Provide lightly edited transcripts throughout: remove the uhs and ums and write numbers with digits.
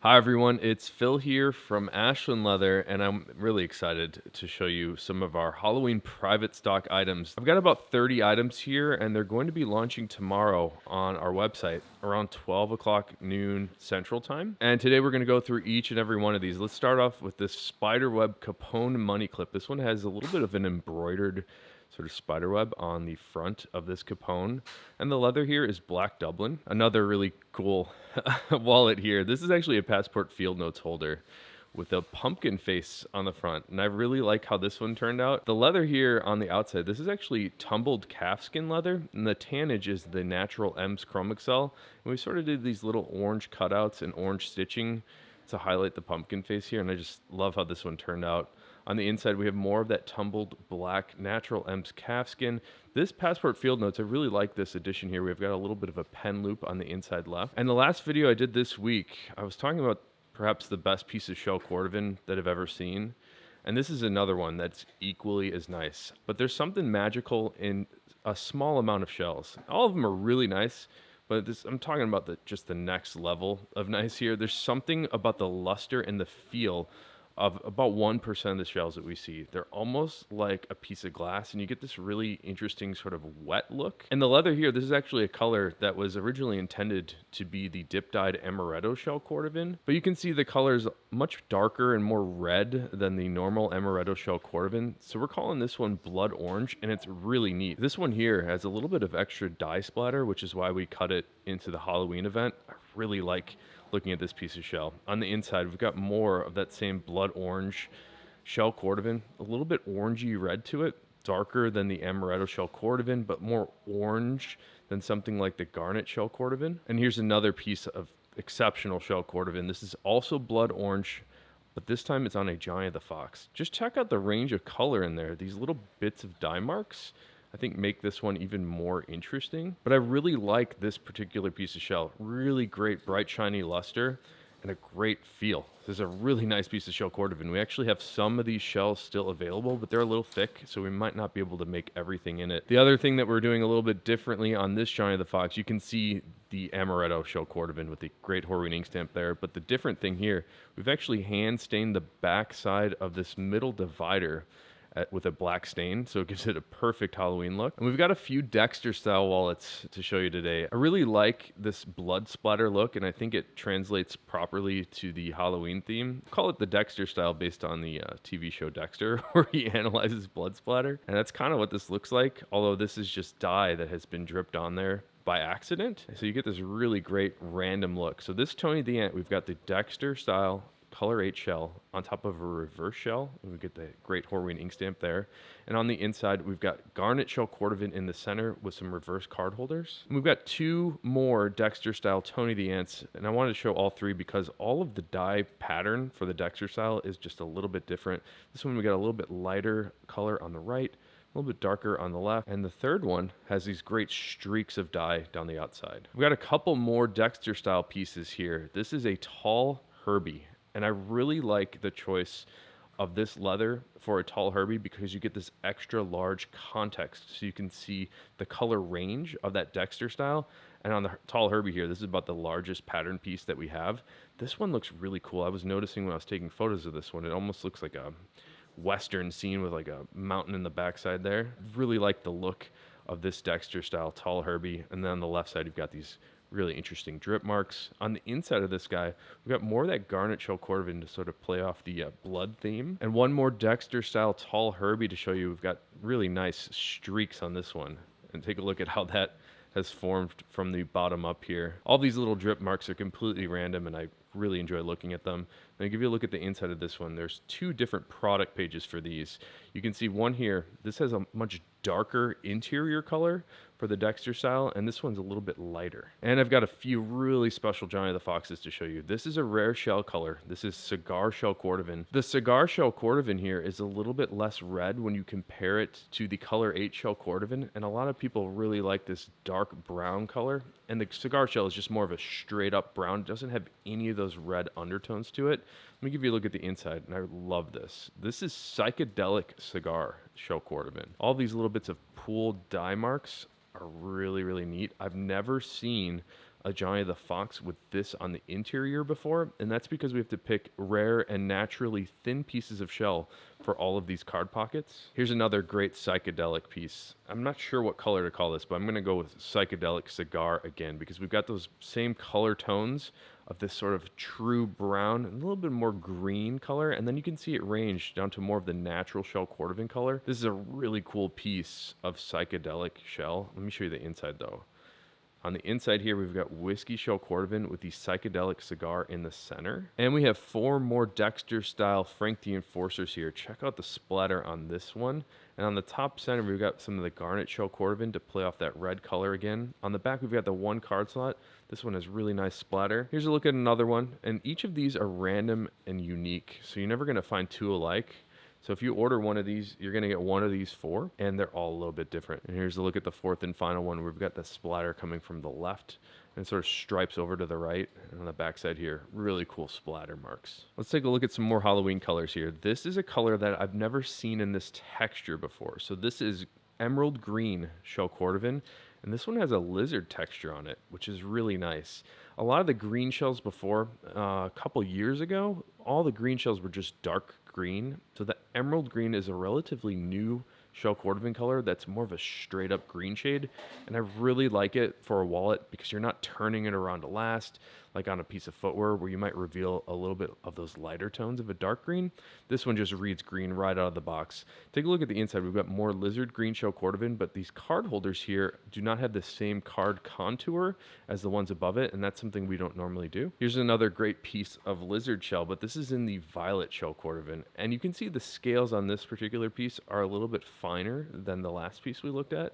Hi everyone, it's Phil here from Ashland Leather, and I'm really excited to show you some of our Halloween private stock items. I've got about 30 items here, and they're going to be launching tomorrow on our website around 12 o'clock noon Central Time. And today we're going to go through each and every one of these. Let's start off with this Spiderweb Capone money clip. This one has a little bit of an embroidered sort of spiderweb on the front of this Capone. And the leather here is black Dublin. Another really cool wallet here. This is actually a passport field notes holder with a pumpkin face on the front. And I really like how this one turned out. The leather here on the outside, this is actually tumbled calfskin leather. And the tannage is the natural Ems Chrome Excel. And we sort of did these little orange cutouts and orange stitching to highlight the pumpkin face here. And I just love how this one turned out. On the inside, we have more of that tumbled black natural Ems calfskin. This passport field notes, I really like this addition here. We've got a little bit of a pen loop on the inside left. And the last video I did this week, I was talking about perhaps the best piece of shell cordovan that I've ever seen. And this is another one that's equally as nice. But there's something magical in a small amount of shells. All of them are really nice, but I'm talking about just the next level of nice here. There's something about the luster and the feel of about 1% of the shells that we see. They're almost like a piece of glass, and you get this really interesting sort of wet look. And the leather here, this is actually a color that was originally intended to be the dip-dyed amaretto shell cordovan, but you can see the color is much darker and more red than the normal amaretto shell cordovan. So we're calling this one blood orange, and it's really neat. This one here has a little bit of extra dye splatter, which is why we cut it into the Halloween event. I really like looking at this piece of shell. On the inside, we've got more of that same blood orange shell cordovan, a little bit orangey red to it, darker than the amaretto shell cordovan, but more orange than something like the garnet shell cordovan. And here's another piece of exceptional shell cordovan. This is also blood orange, but this time it's on a Giant the Fox. Just check out the range of color in there. These little bits of dye marks, I think, make this one even more interesting. But I really like this particular piece of shell. Really great, bright, shiny luster and a great feel. This is a really nice piece of shell cordovan. We actually have some of these shells still available, but they're a little thick, so we might not be able to make everything in it. The other thing that we're doing a little bit differently on this Giant the Fox, you can see the amaretto shell cordovan with the great Horween ink stamp there, but the different thing here, we've actually hand stained the back side of this middle divider with a black stain, so it gives it a perfect Halloween look. And we've got a few Dexter style wallets to show you today. I really like this blood splatter look, and I think it translates properly to the Halloween theme. Call it the Dexter style based on the TV show Dexter, where he analyzes blood splatter. And that's kind of what this looks like, although this is just dye that has been dripped on there by accident. So you get this really great random look. So this Tony the Ant, we've got the Dexter style color 8 shell on top of a reverse shell. We get the great Horween ink stamp there. And on the inside, we've got garnet shell cordovan in the center with some reverse card holders. And we've got two more Dexter style Tony the Ants. And I wanted to show all three because all of the die pattern for the Dexter style is just a little bit different. This one, we got a little bit lighter color on the right, a little bit darker on the left, and the third one has these great streaks of dye down the outside. We've got a couple more Dexter style pieces here. This is a tall herbie. And I really like the choice of this leather for a tall herbie because you get this extra large context. So you can see the color range of that Dexter style. And on the tall herbie here, this is about the largest pattern piece that we have. This one looks really cool. I was noticing when I was taking photos of this one, it almost looks like a Western scene with like a mountain in the backside there. Really like the look of this Dexter style tall herbie. And then on the left side, you've got these really interesting drip marks. On the inside of this guy, we've got more of that garnet shell cordovan to sort of play off the blood theme. And one more Dexter style tall herbie to show you. We've got really nice streaks on this one. And take a look at how that has formed from the bottom up here. All these little drip marks are completely random, and I really enjoy looking at them. And I'll give you a look at the inside of this one. There's two different product pages for these. You can see one here. This has a much darker interior color for the Dexter style, and this one's a little bit lighter. And I've got a few really special Giant of the Foxes to show you. This is a rare shell color. This is cigar shell cordovan. The cigar shell cordovan here is a little bit less red when you compare it to the color 8 shell cordovan, and a lot of people really like this dark brown color. And the cigar shell is just more of a straight up brown. It doesn't have any of those red undertones to it. Let me give you a look at the inside, and I love this. This is Psychedelic cigar shell cordovan. All these little bits of pooled dye marks are really, really neat. I've never seen a Johnny the Fox with this on the interior before, and that's because we have to pick rare and naturally thin pieces of shell for all of these card pockets. Here's another great psychedelic piece. I'm not sure what color to call this, but I'm going to go with psychedelic cigar again because we've got those same color tones of this sort of true brown and a little bit more green color, and then you can see it range down to more of the natural shell cordovan color. This is a really cool piece of psychedelic shell. Let me show you the inside though. On the inside here, we've got whiskey shell cordovan with the psychedelic cigar in the center. And we have 4 more Dexter style Frank the Enforcers here. Check out the splatter on this one. And on the top center, we've got some of the garnet shell cordovan to play off that red color again. On the back, we've got the 1 card slot. This one has really nice splatter. Here's a look at another one. And each of these are random and unique. So you're never going to find 2 alike. So if you order one of these, you're going to get one of these 4, and they're all a little bit different. And here's a look at the 4th and final one. We've got the splatter coming from the left and sort of stripes over to the right. And on the back side here, really cool splatter marks. Let's take a look at some more Halloween colors here. This is a color that I've never seen in this texture before. So this is emerald green shell cordovan, and this one has a lizard texture on it, which is really nice. A lot of the green shells before, a couple years ago, all the green shells were just dark green. So the emerald green is a relatively new shell cordovan color that's more of a straight up green shade, and I really like it for a wallet because you're not turning it around to last like on a piece of footwear where you might reveal a little bit of those lighter tones of a dark green. This one just reads green right out of the box. Take a look at the inside. We've got more lizard green shell cordovan, but these card holders here do not have the same card contour as the ones above it, and that's something we don't normally do. Here's another great piece of lizard shell, but this is in the violet shell cordovan, and you can see the scales on this particular piece are a little bit finer than the last piece we looked at.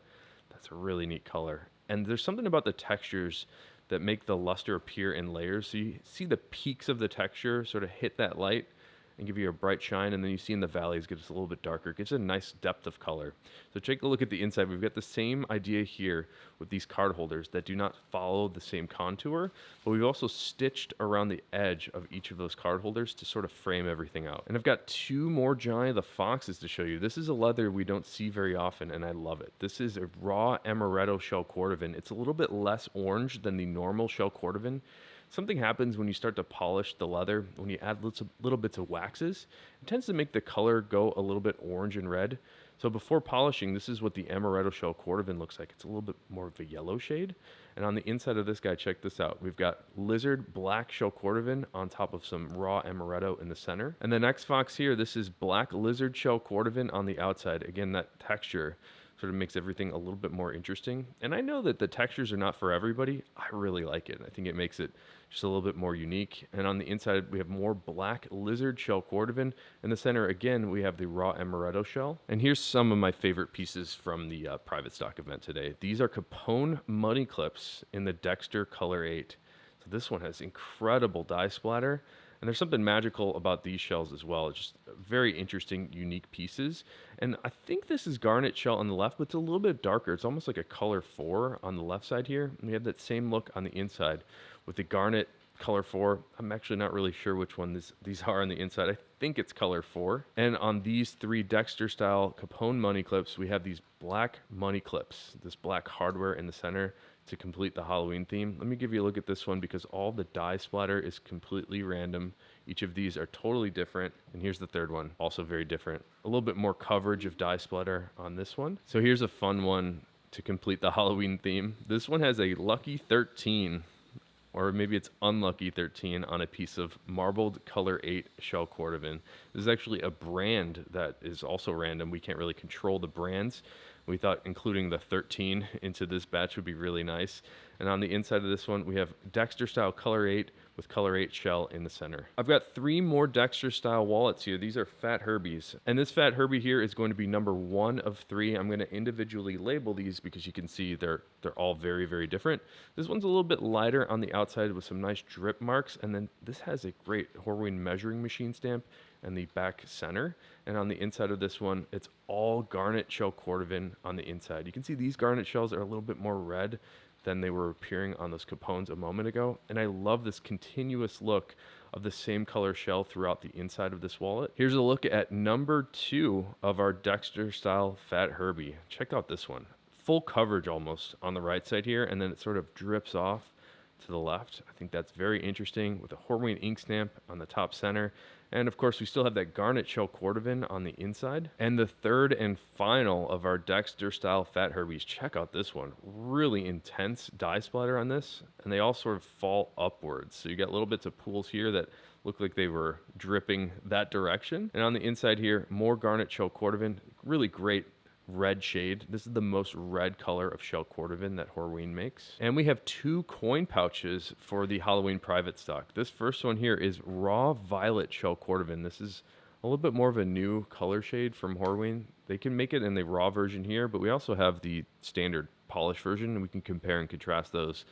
That's a really neat color. And there's something about the textures that make the luster appear in layers. So you see the peaks of the texture sort of hit that light and give you a bright shine, and then you see in the valleys gets a little bit darker. It gives a nice depth of color. So take a look at the inside. We've got the same idea here with these card holders that do not follow the same contour, but we've also stitched around the edge of each of those card holders to sort of frame everything out. And I've got 2 more Johnny the Foxes to show you. This is a leather we don't see very often, and I love it. This is a raw amaretto shell cordovan. It's a little bit less orange than the normal shell cordovan. Something happens when you start to polish the leather, when you add little bits of waxes. It tends to make the color go a little bit orange and red. So before polishing, this is what the amaretto shell cordovan looks like. It's a little bit more of a yellow shade. And on the inside of this guy, check this out. We've got lizard black shell cordovan on top of some raw amaretto in the center. And the next fox here, this is black lizard shell cordovan on the outside. Again, that texture sort of makes everything a little bit more interesting. And I know that the textures are not for everybody. I really like it. I think it makes it just a little bit more unique. And on the inside, we have more black lizard shell cordovan. In the center, again, we have the raw amaretto shell. And here's some of my favorite pieces from the private stock event today. These are Capone money clips in the Dexter Color 8. So this one has incredible dye splatter. And there's something magical about these shells as well. It's just very interesting, unique pieces. And I think this is garnet shell on the left, but it's a little bit darker. It's almost like a color 4 on the left side here. And we have that same look on the inside with the garnet color 4. I'm actually not really sure which one these are on the inside. I think it's color 4. And on these 3 Dexter style Capone money clips, we have these black money clips, this black hardware in the center to complete the Halloween theme. Let me give you a look at this one because all the dye splatter is completely random. Each of these are totally different. And here's the 3rd one, also very different. A little bit more coverage of dye splatter on this one. So here's a fun one to complete the Halloween theme. This one has a lucky 13, or maybe it's unlucky 13 on a piece of marbled color 8 shell cordovan. This is actually a brand that is also random. We can't really control the brands. We thought including the 13 into this batch would be really nice. And on the inside of this one, we have Dexter style color 8 with color 8 shell in the center. I've got 3 more Dexter style wallets here. These are fat herbies. And this fat herbie here is going to be number 1 of 3. I'm going to individually label these because you can see they're all very, very different. This one's a little bit lighter on the outside with some nice drip marks. And then this has a great Horween measuring machine stamp and the back center. And on the inside of this one, it's all garnet shell cordovan on the inside. You can see these garnet shells are a little bit more red than they were appearing on those Capones a moment ago. And I love this continuous look of the same color shell throughout the inside of this wallet. Here's a look at number 2 of our Dexter style fat herbie. Check out this one. Full coverage almost on the right side here, and then it sort of drips off to the left. I think that's very interesting with a Horween ink stamp on the top center. And of course, we still have that garnet shell cordovan on the inside. And the third and final of our Dexter style fat herbies. Check out this one. Really intense dye splatter on this. And they all sort of fall upwards. So you got little bits of pools here that look like they were dripping that direction. And on the inside here, more garnet shell cordovan. Really great red shade. This is the most red color of shell cordovan that Horween makes. And we have 2 coin pouches for the Halloween private stock. This first one here is raw violet shell cordovan. This is a little bit more of a new color shade from Horween. They can make it in the raw version here, but we also have the standard polished version, and we can compare and contrast those.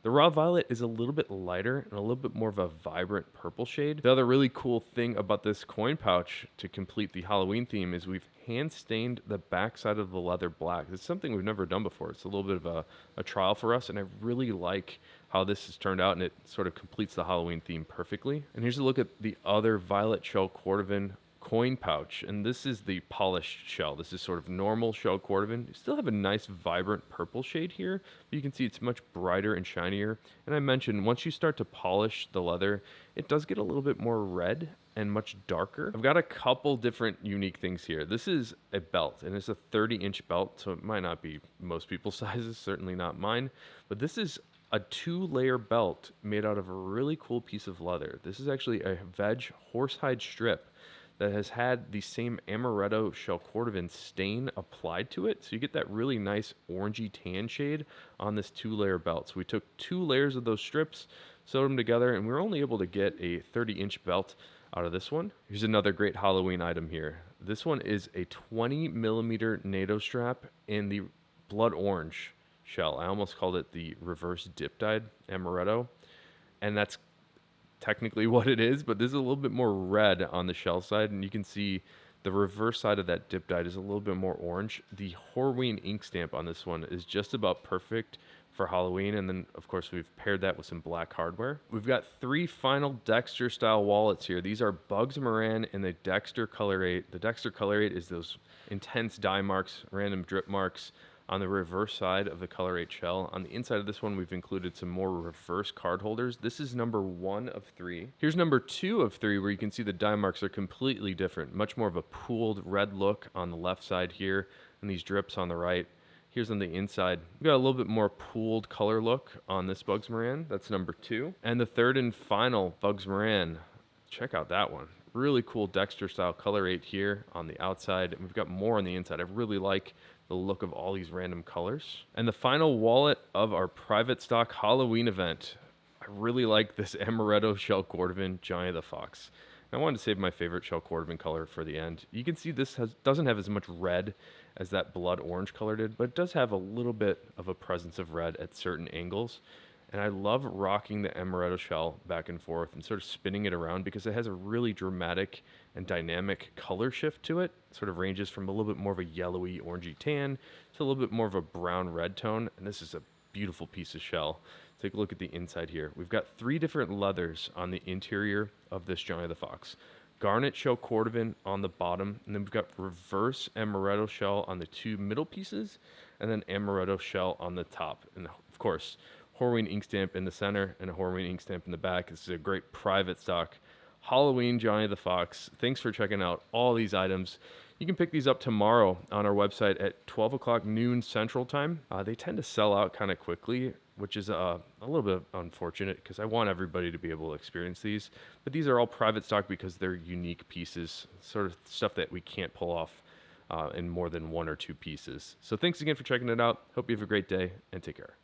The raw violet is a little bit lighter and a little bit more of a vibrant purple shade. The other really cool thing about this coin pouch to complete the Halloween theme is we've hand stained the backside of the leather black. It's something we've never done before. It's a little bit of a trial for us, and I really like how this has turned out, and it sort of completes the Halloween theme perfectly. And here's a look at the other violet shell cordovan coin pouch, and this is the polished shell. This is sort of normal shell cordovan. You still have a nice vibrant purple shade here, but you can see it's much brighter and shinier. And I mentioned once you start to polish the leather, it does get a little bit more red and much darker. I've got a couple different unique things here. This is a belt, and it's a 30-inch belt, so it might not be most people's sizes, certainly not mine, but this is a 2-layer belt made out of a really cool piece of leather. This is actually a veg horsehide strip that has had the same amaretto shell cordovan stain applied to it. So you get that really nice orangey tan shade on this 2-layer belt. So we took 2 layers of those strips, sewed them together, and we were only able to get a 30-inch belt out of this one. Here's another great Halloween item here. This one is a 20mm NATO strap in the blood orange shell. I almost called it the reverse dip dyed amaretto, and that's technically what it is, but this is a little bit more red on the shell side, and you can see the reverse side of that dip dyed is a little bit more orange. The Horween ink stamp on this one is just about perfect for Halloween, and then of course we've paired that with some black hardware. We've got 3 final Dexter style wallets here. These are Bugs Moran and the Dexter Color 8. The Dexter Color 8 is those intense dye marks, random drip marks on the reverse side of the Color 8 shell. On the inside of this one, we've included some more reverse card holders. This is number 1 of 3. Here's number 2 of 3, where you can see the dye marks are completely different. Much more of a pooled red look on the left side here, and these drips on the right. Here's on the inside. We've got a little bit more pooled color look on this Bugs Moran. That's number 2. And the third and final Bugs Moran. Check out that one. Really cool Dexter style Color 8 here on the outside, and we've got more on the inside. I really like the look of all these random colors. And the final wallet of our private stock Halloween event. I really like this amaretto shell cordovan Johnny the Fox. I wanted to save my favorite shell cordovan color for the end. You can see this doesn't have as much red as that blood orange color did, but it does have a little bit of a presence of red at certain angles. And I love rocking the amaretto shell back and forth and sort of spinning it around because it has a really dramatic and dynamic color shift to it. It sort of ranges from a little bit more of a yellowy, orangey tan to a little bit more of a brown red tone. And this is a beautiful piece of shell. Take a look at the inside here. We've got 3 different leathers on the interior of this Johnny the Fox. Garnet shell cordovan on the bottom, and then we've got reverse amaretto shell on the 2 middle pieces, and then amaretto shell on the top. And of course, Horween ink stamp in the center and a Horween ink stamp in the back. This is a great private stock Halloween Johnny the Fox. Thanks for checking out all these items. You can pick these up tomorrow on our website at 12 o'clock noon Central Time. They tend to sell out kind of quickly, which is a little bit unfortunate because I want everybody to be able to experience these. But these are all private stock because they're unique pieces, sort of stuff that we can't pull off in more than 1 or 2 pieces. So thanks again for checking it out. Hope you have a great day and take care.